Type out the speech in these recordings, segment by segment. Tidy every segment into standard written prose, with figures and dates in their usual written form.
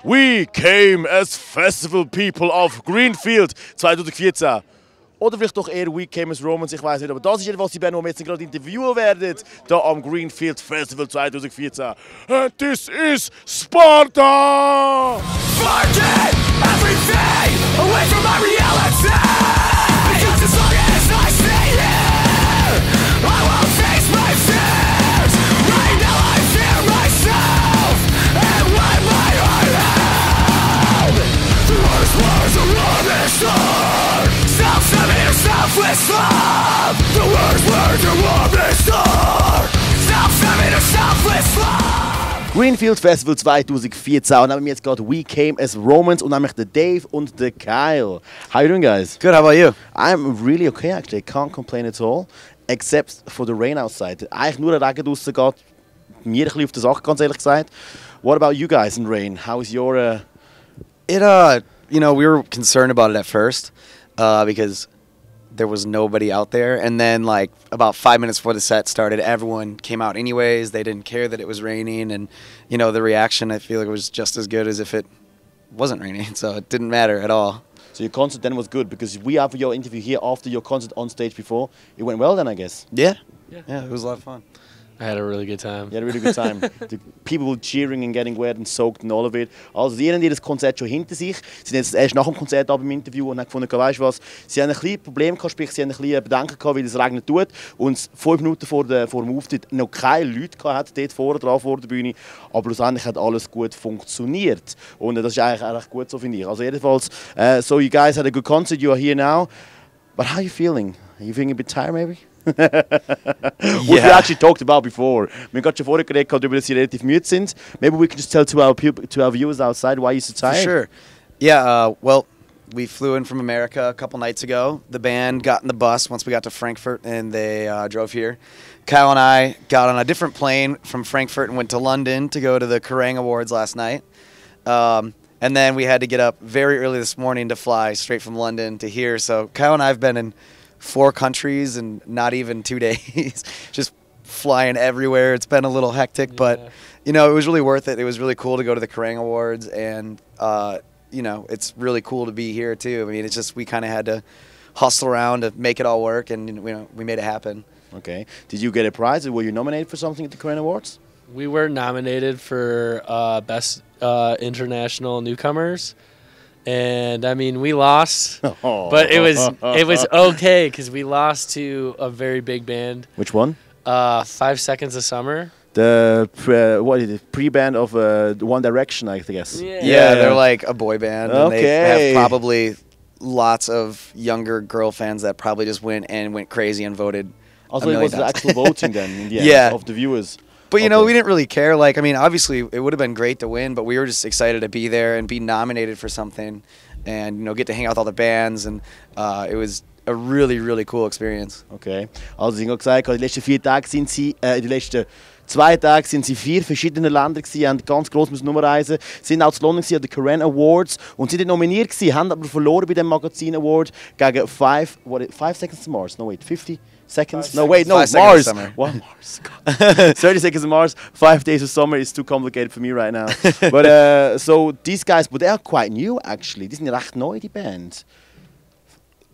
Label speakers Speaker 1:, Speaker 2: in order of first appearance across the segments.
Speaker 1: We came as festival people of Greenfield 2014. Oder vielleicht doch eher We Came as Romans, ich weiß nicht. Aber das ist jedenfalls die Band, die wir jetzt gerade interviewen werden, hier am Greenfield Festival 2014. And this is Sparta!
Speaker 2: Forget everything away from my reality. Because as long as I stay here, I won't face my fears. Right now I fear myself and what my heart held. The worst words are rubbish are self-centered or selfless love. The worst words are rubbish are self-centered or selfless love.
Speaker 1: Greenfield Festival 2014 und haben wir jetzt gerade We Came as Romans und nämlich der Dave und der Kyle. How you doing, guys?
Speaker 3: Good, how about you?
Speaker 1: I'm really okay actually, I can't complain at all, except for the rain outside. Eigentlich nur der Regen draussen geht mir ein bisschen auf die Sache, ganz ehrlich gesagt. What about you guys in rain? How is your...
Speaker 3: You know, we were concerned about it at first because there was nobody out there. And then, like, about 5 minutes before the set started, everyone came out anyways. They didn't care that it was raining. And, you know, the reaction, I feel like, was just as good as if it wasn't raining. So it didn't matter at all.
Speaker 1: So your concert then was good because we have your interview here after your concert on stage before. It went well then, I guess.
Speaker 3: Yeah, it was a lot of fun.
Speaker 4: I had a really good time.
Speaker 1: You had a really good time. The people were cheering and getting wet and soaked and all of it. Also die haben das Konzert schon hinter sich. Sie sind jetzt erst nach dem Konzert aber im Interview und haben gefunden, weißt du was, sie haben ein kleines Problem gehabt, sprich sie haben ein bisschen Bedenken gehabt, weil es regnen tut und 5 Minuten vor dem Auftritt noch keine Leute gehabt dort vorne dran vor der Bühne. Aber schlussendlich hat alles gut funktioniert und das ist eigentlich gut so, finde ich. Also jedenfalls, so you guys had a good concert, you are here now. But how are you feeling? Are you feeling a bit tired maybe? What we actually talked about before. Wir haben gerade schon vorher geredet, darüber, dass sie relativ müde sind. Maybe we can just tell to our viewers outside why you're so tired.
Speaker 3: For sure. Yeah, well, we flew in from America a couple nights ago. The band got in the bus once we got to Frankfurt, and they drove here. Kyle and I got on a different plane from Frankfurt and went to London to go to the Kerrang Awards last night. And then we had to get up very early this morning to fly straight from London to here. So Kyle and I have been in 4 countries in not even 2 days, just flying everywhere. It's been a little hectic, but, you know, it was really worth it. It was really cool to go to the Kerrang Awards, and, you know, it's really cool to be here, too. I mean, it's just we kind of had to hustle around to make it all work, and, you know, we made it happen.
Speaker 1: Okay. Did you get a prize? Were you nominated for something at the Kerrang Awards?
Speaker 4: We were nominated for Best International Newcomers. And I mean, we lost, but it was okay because we lost to a very big band.
Speaker 1: Which one?
Speaker 4: 5 Seconds of Summer.
Speaker 1: The what is it? Pre-band of One Direction, I guess.
Speaker 3: Yeah, they're like a boy band. And they have probably lots of younger girl fans that probably just went crazy and voted.
Speaker 1: Also, it was the actual voting then in the end of the viewers.
Speaker 3: But, you know, we didn't really care. Like, I mean, obviously, it would have been great to win, but we were just excited to be there and be nominated for something and, you know, get to hang out with all the bands. And it was a really, really cool experience.
Speaker 1: Okay. Also, Sie haben gesagt, die letzten 4 Tage sind Sie, die letzten 2 Tage sind Sie 4 verschiedene Länder gewesen, haben ganz gross müssen reisen, sind auch zu London gewesen, an den Kerrang Awards und sind nominiert gewesen, haben aber verloren bei dem Magazin Award gegen 5 Seconds to Mars. No, wait, 50 Seconds? No, wait, no, Mars. What? Mars. 30 Seconds of Mars, 5 Days of Summer is too complicated for me right now. But so these guys, but they are quite new actually. Die sind ja recht neu, die Band.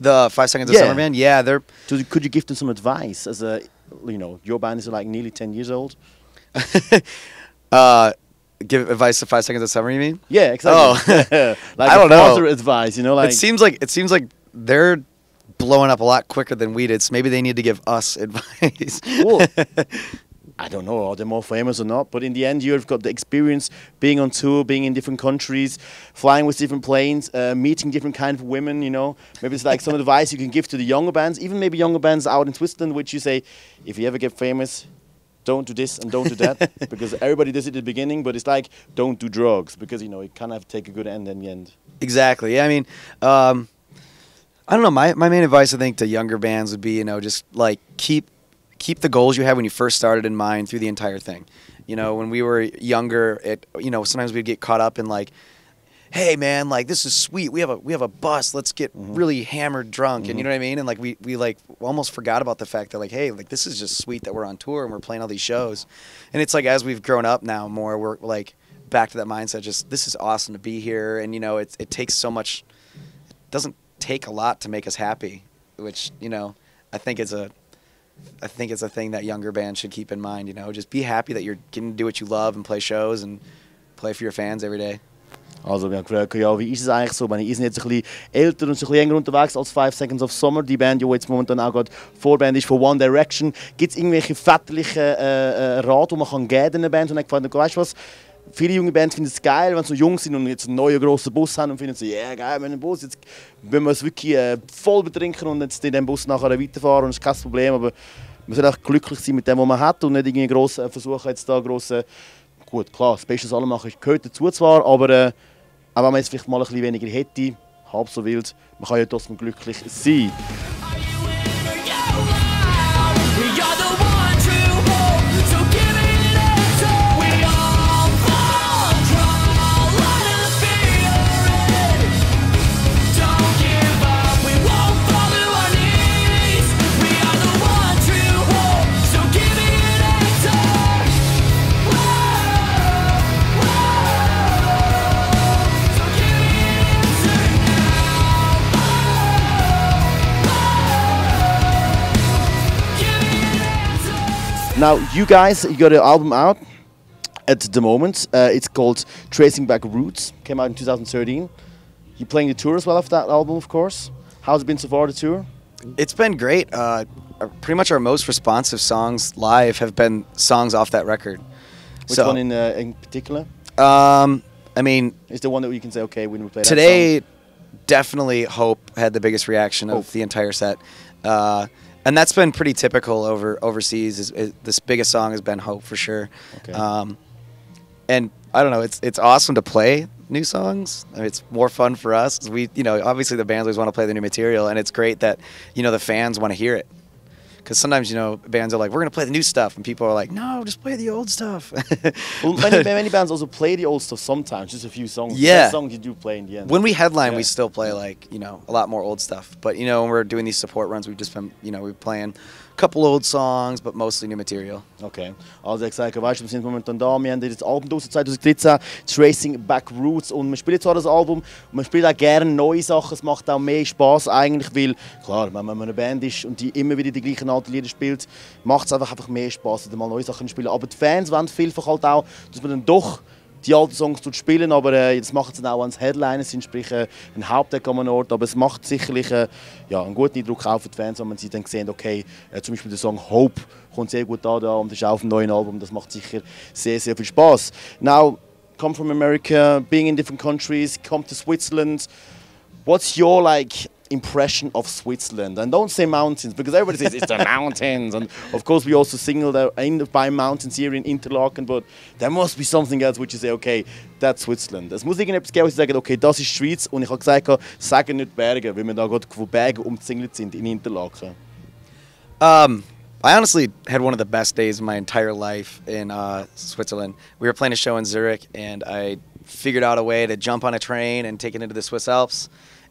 Speaker 3: The 5 Seconds of Summer band? Yeah, they're...
Speaker 1: So could you give them some advice as a, you know, your band is like nearly 10 years old?
Speaker 3: Give advice to 5 Seconds of Summer, you mean?
Speaker 1: Yeah, exactly.
Speaker 3: Oh.
Speaker 1: Like
Speaker 3: I don't know.
Speaker 1: Advice, you know, like...
Speaker 3: It seems like they're blowing up a lot quicker than we did, so maybe they need to give us advice.
Speaker 1: Well, I don't know, are they more famous or not? But in the end, you've got the experience being on tour, being in different countries, flying with different planes, meeting different kind of women, you know. Maybe it's like some advice you can give to the younger bands, even maybe younger bands out in Switzerland, which you say, if you ever get famous, don't do this and don't do that. Because everybody does it at the beginning, but it's like, don't do drugs. Because, you know, it kind of take a good end in the end.
Speaker 3: Exactly. Yeah, I mean... I don't know. My main advice, I think, to younger bands would be, you know, just like keep the goals you had when you first started in mind through the entire thing. You know, when we were younger, you know, sometimes we'd get caught up in like, hey man, like this is sweet. We have a bus. Let's get really hammered drunk, and you know what I mean. And like we like almost forgot about the fact that like, hey, like this is just sweet that we're on tour and we're playing all these shows. And it's like as we've grown up now more, we're like back to that mindset. Just this is awesome to be here, and you know, it takes so much. It doesn't take a lot to make us happy, which you know, I think it's a thing that younger bands should keep in mind. You know, just be happy that you're getting to do what you love and play shows and play for your fans every day.
Speaker 1: Also, wir haben gefragt, ja, wie ist es eigentlich so? Ich meine, ihr seid jetzt ein bisschen älter und ein bisschen enger unterwegs als 5 Seconds of Summer, die Band, die jetzt momentan auch gerade Vorband ist von One Direction. Gibt es irgendwelche väterlichen Rat, die man kann geben einer Band? Und ich gefragt, weißt du was? Viele junge Bands finden es geil, wenn sie so jung sind und jetzt einen neuen grossen Bus haben und finden sie, ja geil, wir haben einen Bus, jetzt wollen wir es wirklich voll betrinken und jetzt in dem Bus nachher weiterfahren und das ist kein Problem, aber man soll auch glücklich sein mit dem, was man hat und nicht irgendwie gross versuchen, jetzt da grosse, gut, klar, das Beste, was alle machen, gehört dazu zwar, aber auch wenn man jetzt vielleicht mal ein bisschen weniger hätte, halb so wild, man kann ja trotzdem glücklich sein. Now, you guys, you got an album out at the moment. It's called Tracing Back Roots. Came out in 2013. You're playing the tour as well of that album, of course. How's it been so far, the tour?
Speaker 3: It's been great. Pretty much our most responsive songs live have been songs off that record.
Speaker 1: Which one in particular?
Speaker 3: I mean,
Speaker 1: is there one that you can say, okay, when we play
Speaker 3: today,
Speaker 1: that song?
Speaker 3: Definitely Hope had the biggest reaction of the entire set. And that's been pretty typical overseas. This biggest song has been Hope for sure.
Speaker 1: Okay.
Speaker 3: And I don't know, it's awesome to play new songs. I mean, it's more fun for us. We, you know, obviously the bands always want to play the new material, and it's great that, you know, the fans want to hear it. Because sometimes, you know, bands are like, we're going to play the new stuff. And people are like, no, just play the old stuff.
Speaker 1: Well, many bands also play the old stuff sometimes, just a few songs.
Speaker 3: Yeah.
Speaker 1: Some songs you do play in the end.
Speaker 3: When we headline, we still play, like, you know, a lot more old stuff. But, you know, when we're doing these support runs, we've just been, you know, we're playing a couple old songs, but mostly new material.
Speaker 1: Okay. Also ich sage, weißt du, wir sind momentan da, wir haben das Album aus 2013, Tracing Back Roots, und man spielt zwar das Album, und man spielt auch gerne neue Sachen, es macht auch mehr Spaß eigentlich, weil, klar, wenn man eine Band ist und die immer wieder die gleichen alten Lieder spielt, macht es einfach mehr Spaß, mal neue Sachen zu spielen. Aber die Fans wollen vielfach halt auch, dass man dann doch die alten Songs spielen, aber jetzt machen sie dann auch als Headliner sind, sprich ein Hauptdeck an einem Ort, aber es macht sicherlich ja, einen guten Eindruck auch für die Fans, wenn man sie dann sehen, okay, zum Beispiel der Song Hope kommt sehr gut da und ist auch auf dem neuen Album, das macht sicher sehr, sehr viel Spaß. Now, come from America, being in different countries, come to Switzerland, what's your impression of Switzerland? And don't say mountains, because everybody says it's the mountains, and of course we also singled out by mountains here in Interlaken, but there must be something else which you say, okay, that's Switzerland. Es muss irgendetwas geben, wo sie sagen, okay, das ist die Schweiz, und ich habe gesagt, sagen nicht Berge, weil wir da gerade von Bergen umzingelt sind in Interlaken.
Speaker 3: I honestly had one of the best days of my entire life in Switzerland. We were playing a show in Zurich, and I figured out a way to jump on a train and take it into the Swiss Alps,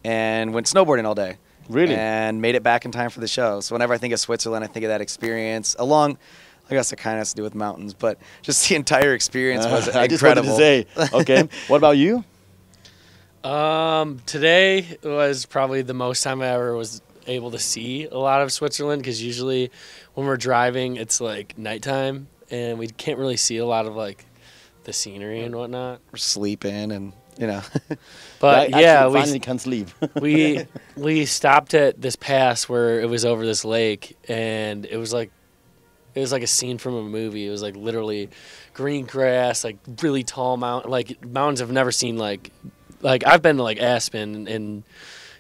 Speaker 3: and went snowboarding all day.
Speaker 1: Really?
Speaker 3: And made it back in time for the show. So whenever I think of Switzerland, I think of that experience. Along, I guess it kind of has to do with mountains, but just the entire experience was incredible.
Speaker 1: I just wanted to say. Okay. What about you?
Speaker 4: Today was probably the most time I ever was able to see a lot of Switzerland, because usually when we're driving, it's like nighttime, and we can't really see a lot of the scenery and whatnot.
Speaker 3: We're sleeping and, you know.
Speaker 4: But
Speaker 1: yeah, we finally can't sleep.
Speaker 4: we stopped at this pass where it was over this lake, and it was like a scene from a movie. It was like literally green grass, like really tall mountains I've never seen. Like I've been to Aspen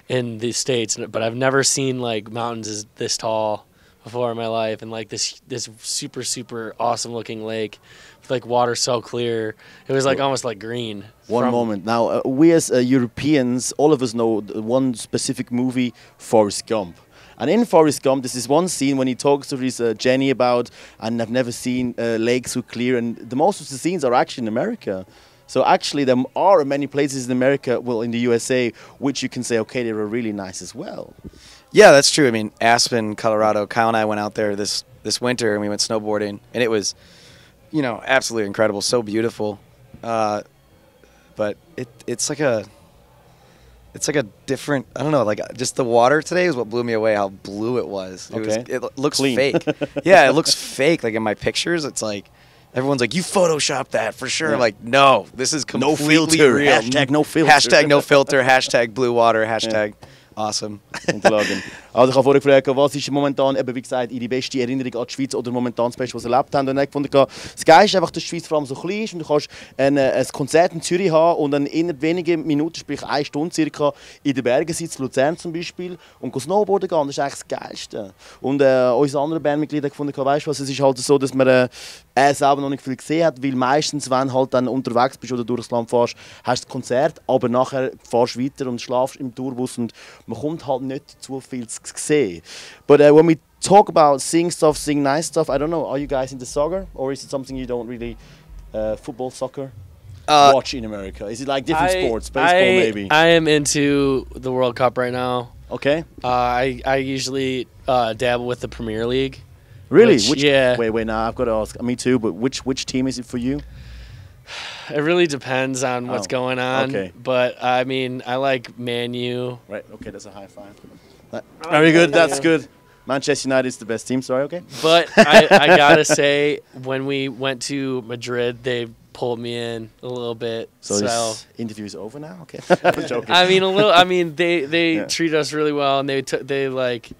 Speaker 4: in the States, but I've never seen mountains this tall before in my life, and this super, super awesome looking lake with water so clear. It was almost green.
Speaker 1: One moment. Now, we as Europeans, all of us know one specific movie, Forrest Gump. And in Forrest Gump, there's this one scene when he talks to his Jenny about, and I've never seen lakes so clear, and the most of the scenes are actually in America. So actually, there are many places in America, well, in the USA, which you can say, okay, they were really nice as well.
Speaker 3: Yeah, that's true. I mean, Aspen, Colorado, Kyle and I went out there this winter, and we went snowboarding, and it was, you know, absolutely incredible, so beautiful. but it's like a different, I don't know, like just the water today is what blew me away, how blue it was. It looks
Speaker 1: Clean.
Speaker 3: fake. Yeah, it looks fake. Like in my pictures, it's like, everyone's like, you photoshopped that for sure.
Speaker 1: Yeah.
Speaker 3: I'm like, no, this is completely
Speaker 1: No filter.
Speaker 3: real.
Speaker 1: Hashtag no filter.
Speaker 3: Hashtag no filter, hashtag blue water, hashtag awesome.
Speaker 1: Unterlagen. Also ich habe vorhin gefragt, was ist momentan, eben wie gesagt, Ihre beste Erinnerung an die Schweiz oder momentan das Beste, was Sie erlebt haben. Und dann habe ich gefunden, das Geile ist einfach, dass die Schweiz vor allem so klein ist und du kannst ein Konzert in Zürich haben und dann innerhalb weniger Minuten, sprich 1 Stunde circa, in den Bergen sitzen, Luzern zum Beispiel, und Snowboarden gehen. Das ist eigentlich das Geilste. Und unsere anderen Bandmitglieder haben gefunden, weißt du was, es ist halt so, dass man selber noch nicht viel gesehen hat, weil meistens, wenn du halt dann unterwegs bist oder durchs Land fährst, hast du das Konzert, aber nachher fährst du weiter und schlafst im Tourbus und man kommt halt nicht zu viel zu sehen. But when we talk about seeing stuff, seeing nice stuff, I don't know, are you guys into soccer or is it something you don't really, football, soccer, watch in America? Is it like different sports, baseball maybe?
Speaker 4: I am into the World Cup right now.
Speaker 1: Okay.
Speaker 4: I usually dabble with the Premier League.
Speaker 1: Really?
Speaker 4: Yeah.
Speaker 1: Wait, now I've got to ask. Me too, but which team is it for you?
Speaker 4: It really depends on what's going on.
Speaker 1: Okay.
Speaker 4: But I mean, I like Man U.
Speaker 1: Right, okay, that's a high five. Very good, that's good. Manchester United is the best team, sorry, okay?
Speaker 4: But I gotta say, when we went to Madrid, they pulled me in a little bit.
Speaker 1: So this interview is over now? Okay. I'm joking.
Speaker 4: I mean, they treated us really well, and they like.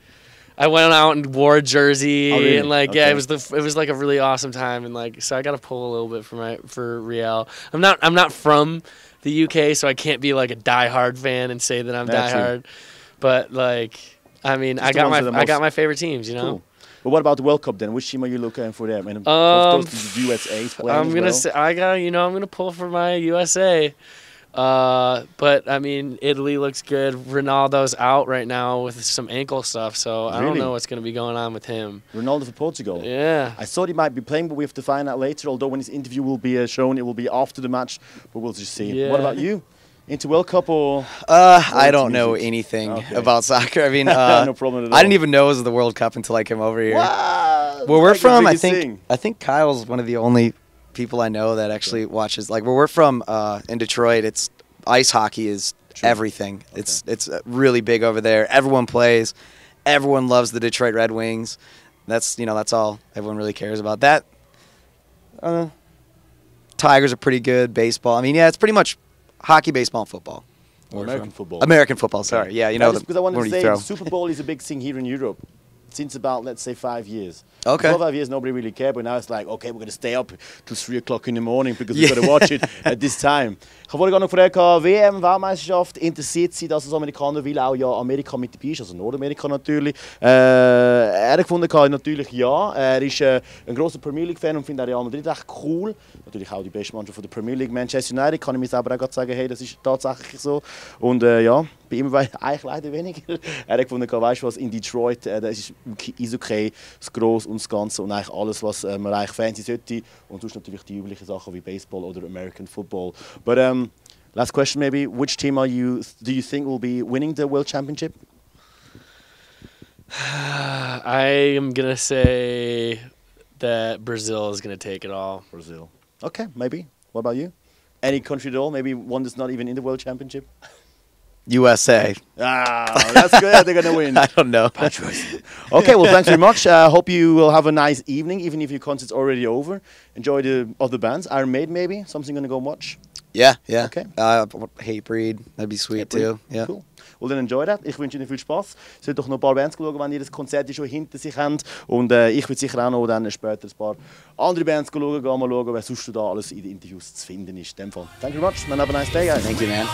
Speaker 4: I went out and wore a jersey,
Speaker 1: really?
Speaker 4: and like
Speaker 1: Okay.
Speaker 4: it was like a really awesome time, and like so I got to pull a little bit for Real. I'm not from the UK, so I can't be like a diehard fan and say that I'm diehard. But like, I mean, I got my favorite teams, you know.
Speaker 1: Cool. But what about the World Cup then? Which team are you looking for there? I mean, of course, the USA is playing.
Speaker 4: I'm gonna say I'm gonna pull for my USA. But I mean, Italy looks good. Ronaldo's out right now with some ankle stuff, so I don't know what's going to be going on with him.
Speaker 1: Ronaldo for Portugal.
Speaker 4: Yeah.
Speaker 1: I thought he might be playing, but we have to find out later. Although when his interview will be shown, it will be after the match, but we'll just see.
Speaker 4: Yeah.
Speaker 1: What about you? Into World Cup or?
Speaker 3: I don't know anything about soccer. I mean,
Speaker 1: no problem at all.
Speaker 3: I didn't even know it was the World Cup until I came over here.
Speaker 1: Wow.
Speaker 3: Where we're
Speaker 1: Like
Speaker 3: from,
Speaker 1: the
Speaker 3: I
Speaker 1: biggest
Speaker 3: think Kyle's one of the only people I know that actually watches. Like where we're from in Detroit, it's ice hockey is everything. Okay. It's really big over there. Everyone plays. Everyone loves the Detroit Red Wings. That's all everyone really cares about. That Tigers are pretty good. Baseball. I mean, yeah, it's pretty much hockey, baseball, and football.
Speaker 1: American football.
Speaker 3: American football. Sorry. Yeah, you know.
Speaker 1: Because I wanted to say the Super Bowl is a big thing here in Europe since about, let's say, 5 years.
Speaker 3: Okay.
Speaker 1: For 5 years, nobody really cared, but now it's like, okay, we're going to stay up till 3 o'clock in the morning because we've got to watch it at this time. Ich habe vorhin noch gefragt, WM, Weltmeisterschaft, interessiert Sie, dass als Amerikaner will auch ja Amerika mit dabei ist, also Nordamerika natürlich. Er hat gefunden, natürlich ja. Er ist ein grosser Premier League-Fan und findet Real Madrid echt cool. Natürlich auch die beste Mannschaft von der Premier League, Manchester United, kann ich mir selber auch gerade sagen, hey, das ist tatsächlich so. Und ja, bei ihm war eigentlich leider weniger. Er hat gefunden, weißt du was, in Detroit, das ist Eishockey, das Grosse und das Ganze und eigentlich alles, was man eigentlich fancy sollte. Und sonst natürlich die üblichen Sachen wie Baseball oder American Football. But last question maybe, which team do you think will be winning the World Championship?
Speaker 4: I am going to say that Brazil is going to take it all.
Speaker 1: Brazil. Okay, maybe. What about you? Any country at all? Maybe one that's not even in the World Championship?
Speaker 3: USA.
Speaker 1: Ah, that's good. They're going to win.
Speaker 3: I don't know.
Speaker 1: Okay, well, thanks very much. Hope you will have a nice evening, even if your concert's already over. Enjoy the other bands. Iron Maiden, maybe? Something going to go and watch?
Speaker 3: Yeah.
Speaker 1: Okay.
Speaker 3: Hatebreed. That'd be sweet
Speaker 1: Hatebreed.
Speaker 3: too. Yeah.
Speaker 1: Cool. Well, then enjoy that. Ich wünsche Ihnen viel Spaß. Solltet doch noch ein paar Bands schauen, wenn ihr das Konzert schon hinter sich habt. Und ich würde sicher auch noch dann später ein paar andere Bands schauen, mal schauen, wer sonst da alles in den Interviews zu finden ist. In dem Fall. Thank you very much. Man, have a nice day, guys.
Speaker 3: Thank you, man.